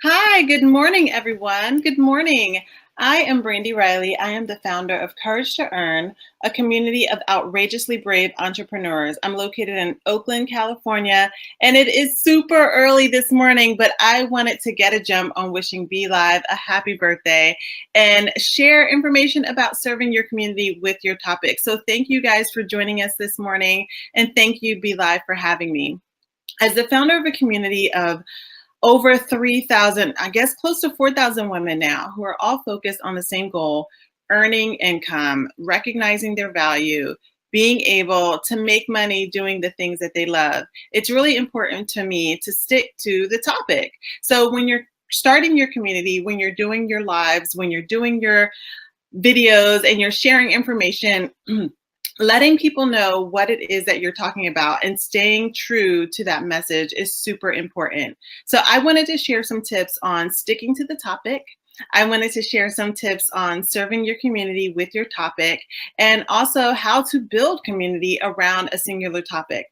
Hi, good morning, everyone. Good morning. I am Brandi Riley. I am the founder of Courage to Earn, a community of outrageously brave entrepreneurs. I'm located in Oakland, California, and it is super early this morning, but I wanted to get a jump on wishing Belive a happy birthday and share information about serving your community with your topic. So thank you guys for joining us this morning, and thank you, Belive, for having me. As the founder of a community of over 3,000, I guess close to 4,000 women now who are all focused on the same goal, earning income, recognizing their value, being able to make money doing the things that they love. It's really important to me to stick to the topic. So when you're starting your community, when you're doing your lives, when you're doing your videos and you're sharing information, letting people know what it is that you're talking about and staying true to that message is super important. So I wanted to share some tips on sticking to the topic. I wanted to share some tips on serving your community with your topic, and also how to build community around a singular topic.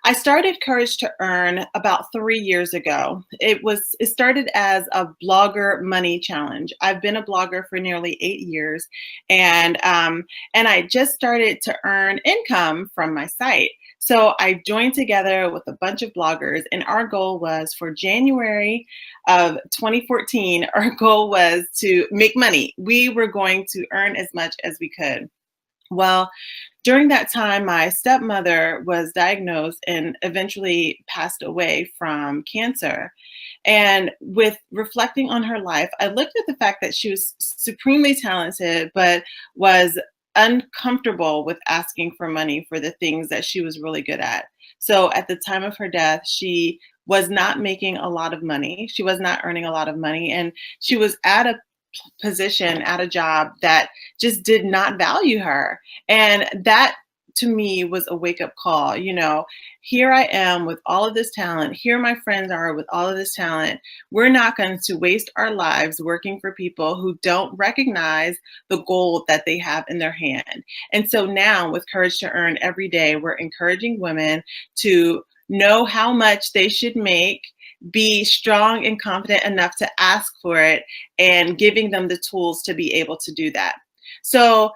I started Courage to Earn about 3 years ago. It started as a blogger money challenge. I've been a blogger for nearly 8 years, and I just started to earn income from my site. So I joined together with a bunch of bloggers, and our goal was for January of 2014. Our goal was to make money. We were going to earn as much as we could. Well, during that time, my stepmother was diagnosed and eventually passed away from cancer. And with reflecting on her life, I looked at the fact that she was supremely talented, but was uncomfortable with asking for money for the things that she was really good at. So at the time of her death, she was not making a lot of money. She was not earning a lot of money. And she was at a position, at a job that just did not value her. And that to me was a wake up call. Here I am with all of this talent. Here my friends are with all of this talent. We're not going to waste our lives working for people who don't recognize the gold that they have in their hand. And so now with Courage to Earn every day, we're encouraging women to know how much they should make, be strong and confident enough to ask for it, and giving them the tools to be able to do that. So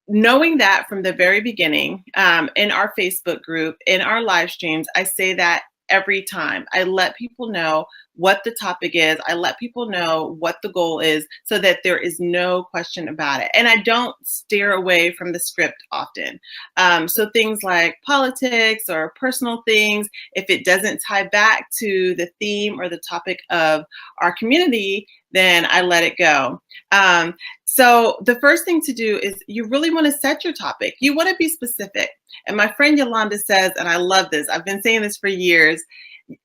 knowing that from the very beginning, in our Facebook group, in our live streams, I say that every time. I let people know what the topic is. I let people know what the goal is so that there is no question about it. And I don't steer away from the script often. So things like politics or personal things, if it doesn't tie back to the theme or the topic of our community, then I let it go. So the first thing to do is you really want to set your topic. You want to be specific. And my friend Yolanda says, and I love this, I've been saying this for years,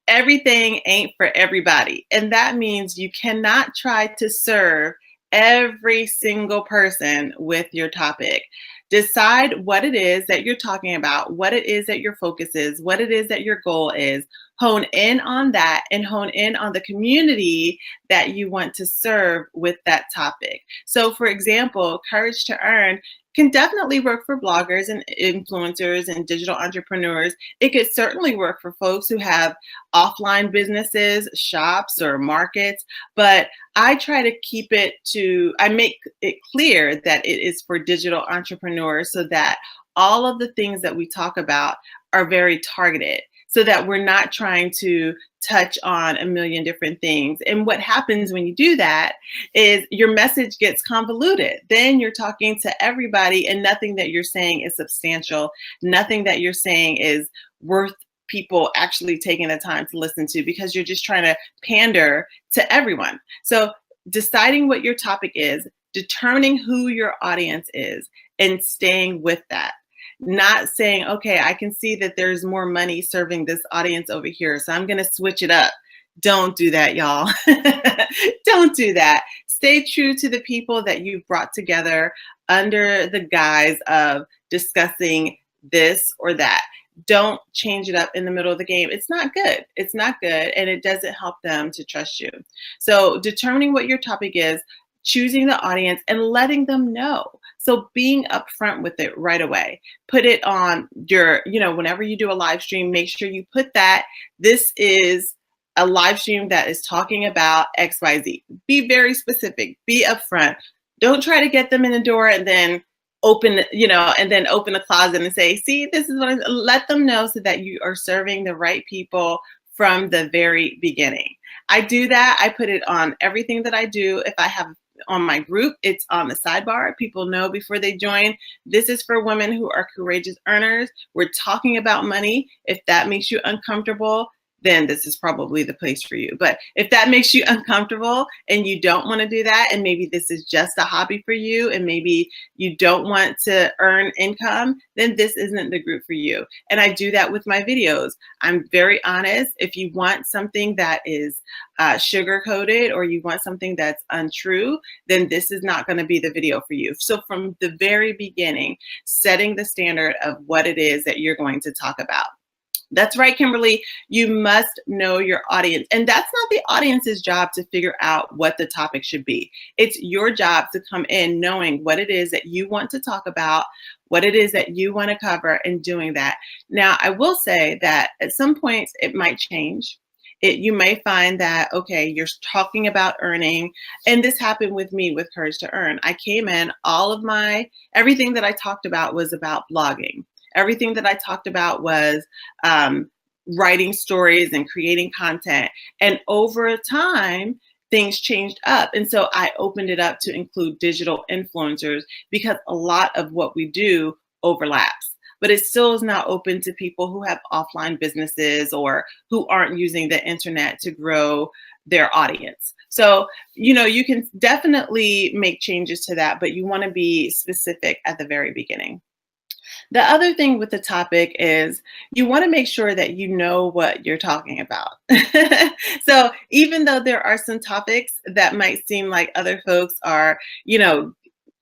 everything ain't for everybody. And that means you cannot try to serve every single person with your topic. Decide what it is that you're talking about, what it is that your focus is, what it is that your goal is. Hone in on that and hone in on the community that you want to serve with that topic. So, for example, Courage to Earn can definitely work for bloggers and influencers and digital entrepreneurs. It could certainly work for folks who have offline businesses, shops, or markets. But I try to I make it clear that it is for digital entrepreneurs so that all of the things that we talk about are very targeted, so that we're not trying to touch on a million different things. And what happens when you do that is your message gets convoluted. Then you're talking to everybody and nothing that you're saying is substantial. Nothing that you're saying is worth people actually taking the time to listen to, because you're just trying to pander to everyone. So deciding what your topic is, determining who your audience is, and staying with that. Not saying, okay, I can see that there's more money serving this audience over here, so I'm going to switch it up. Don't do that, y'all. Don't do that. Stay true to the people that you've brought together under the guise of discussing this or that. Don't change it up in the middle of the game. It's not good. It's not good, and it doesn't help them to trust you. So determining what your topic is, choosing the audience, and letting them know. So being upfront with it right away. Put it on your, whenever you do a live stream, make sure you put that this is a live stream that is talking about XYZ. Be very specific, be upfront. Don't try to get them in the door and then open the closet and say, see, this is what let them know so that you are serving the right people from the very beginning. I do that. I put it on everything that I do. If I have on my group, it's on the sidebar. People know before they join, this is for women who are courageous earners. We're talking about money. If that makes you uncomfortable, then this is probably the place for you. But if that makes you uncomfortable and you don't want to do that, and maybe this is just a hobby for you, and maybe you don't want to earn income, then this isn't the group for you. And I do that with my videos. I'm very honest. If you want something that is sugar coated, or you want something that's untrue, then this is not going to be the video for you. So from the very beginning, setting the standard of what it is that you're going to talk about. That's right, Kimberly. You must know your audience. And that's not the audience's job to figure out what the topic should be. It's your job to come in knowing what it is that you want to talk about, what it is that you want to cover, and doing that. Now, I will say that at some points it might change. You may find that, okay, you're talking about earning. And this happened with me with Courage to Earn. I came in, everything that I talked about was about blogging. Everything that I talked about was writing stories and creating content. And over time, things changed up. And so I opened it up to include digital influencers, because a lot of what we do overlaps. But it still is not open to people who have offline businesses or who aren't using the internet to grow their audience. So, you can definitely make changes to that, but you want to be specific at the very beginning. The other thing with the topic is you want to make sure that you know what you're talking about. So even though there are some topics that might seem like other folks are,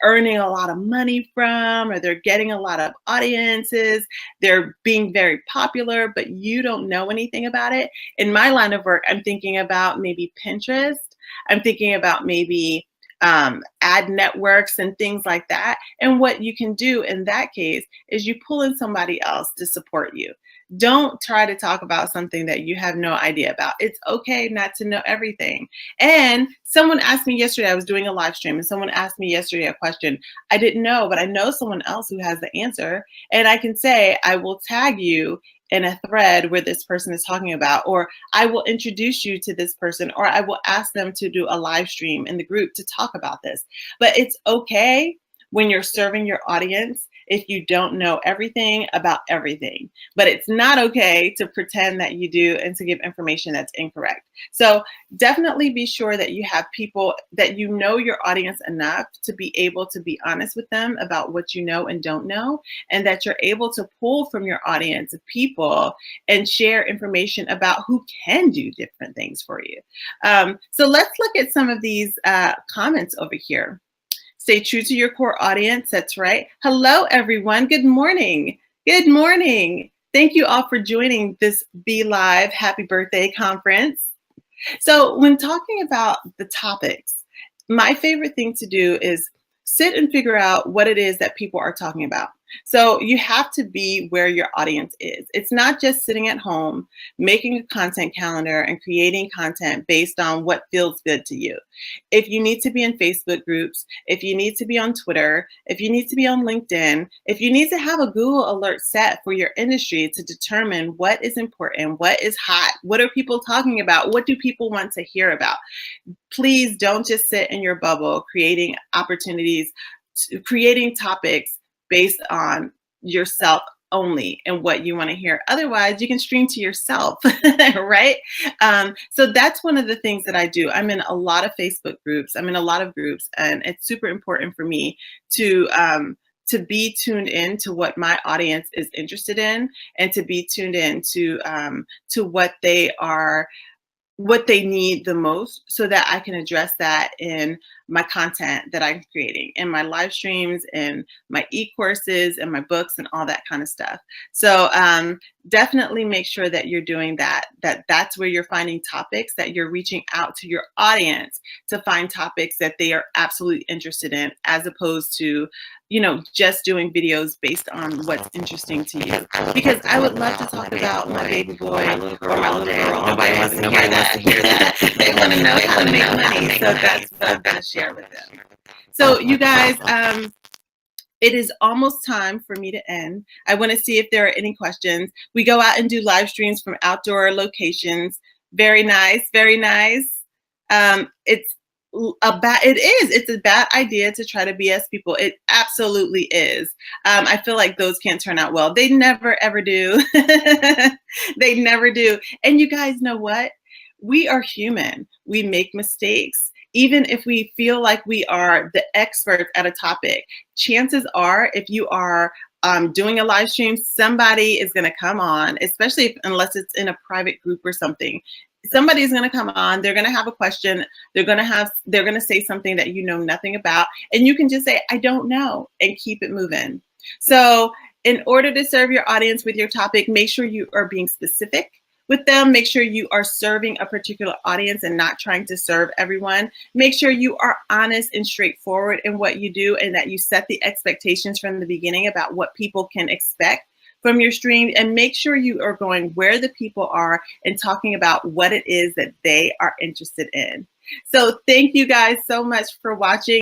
earning a lot of money from, or they're getting a lot of audiences, they're being very popular, but you don't know anything about it. In my line of work, I'm thinking about maybe Pinterest. I'm thinking about maybe ad networks and things like that. And what you can do in that case is you pull in somebody else to support you. Don't try to talk about something that you have no idea about. It's okay not to know everything. And someone asked me yesterday, I was doing a live stream, and someone asked me yesterday a question I didn't know, but I know someone else who has the answer. And I can say, I will tag you in a thread where this person is talking about, or I will introduce you to this person, or I will ask them to do a live stream in the group to talk about this. But it's okay when you're serving your audience if you don't know everything about everything. But it's not okay to pretend that you do and to give information that's incorrect. So definitely be sure that you have people that you know your audience enough to be able to be honest with them about what you know and don't know, and that you're able to pull from your audience people and share information about who can do different things for you. So let's look at some of these comments over here. Stay true to your core audience. That's right. Hello, everyone. Good morning. Good morning. Thank you all for joining this Belive Happy Birthday conference. So when talking about the topics, my favorite thing to do is sit and figure out what it is that people are talking about. So you have to be where your audience is. It's not just sitting at home, making a content calendar and creating content based on what feels good to you. If you need to be in Facebook groups, if you need to be on Twitter, if you need to be on LinkedIn, if you need to have a Google alert set for your industry to determine what is important, what is hot, what are people talking about, what do people want to hear about, please don't just sit in your bubble creating opportunities, creating topics based on yourself only and what you want to hear. Otherwise, you can stream to yourself, right? So that's one of the things that I do. I'm in a lot of Facebook groups. I'm in a lot of groups, and it's super important for me to be tuned in to what my audience is interested in, and to be tuned in to what they need the most, so that I can address that in my content that I'm creating, in my live streams, and my e-courses, and my books, and all that kind of stuff. So definitely make sure that you're doing that, that's where you're finding topics, that you're reaching out to your audience to find topics that they are absolutely interested in, as opposed to, you know, just doing videos based on what's interesting to you. Because I would love to talk about my baby boy or my little girl. Nobody wants to hear that. They want to know how to make money. So that's what I'm going to share with them. So you guys, it is almost time for me to end. I want to see if there are any questions. We go out and do live streams from outdoor locations. Very nice, very nice. It's it's a bad idea to try to BS people. It absolutely is. I feel like those can't turn out well. They never ever do. They never do. And you guys know what? We are human. We make mistakes. Even if we feel like we are the experts at a topic, chances are, if you are doing a live stream, somebody is going to come on, especially unless it's in a private group or something. Somebody's going to come on. They're going to have a question. They're going to say something that you know nothing about, and you can just say, "I don't know," and keep it moving. So, in order to serve your audience with your topic, make sure you are being specific with them. Make sure you are serving a particular audience and not trying to serve everyone. Make sure you are honest and straightforward in what you do, and that you set the expectations from the beginning about what people can expect from your stream, and make sure you are going where the people are and talking about what it is that they are interested in. So thank you guys so much for watching.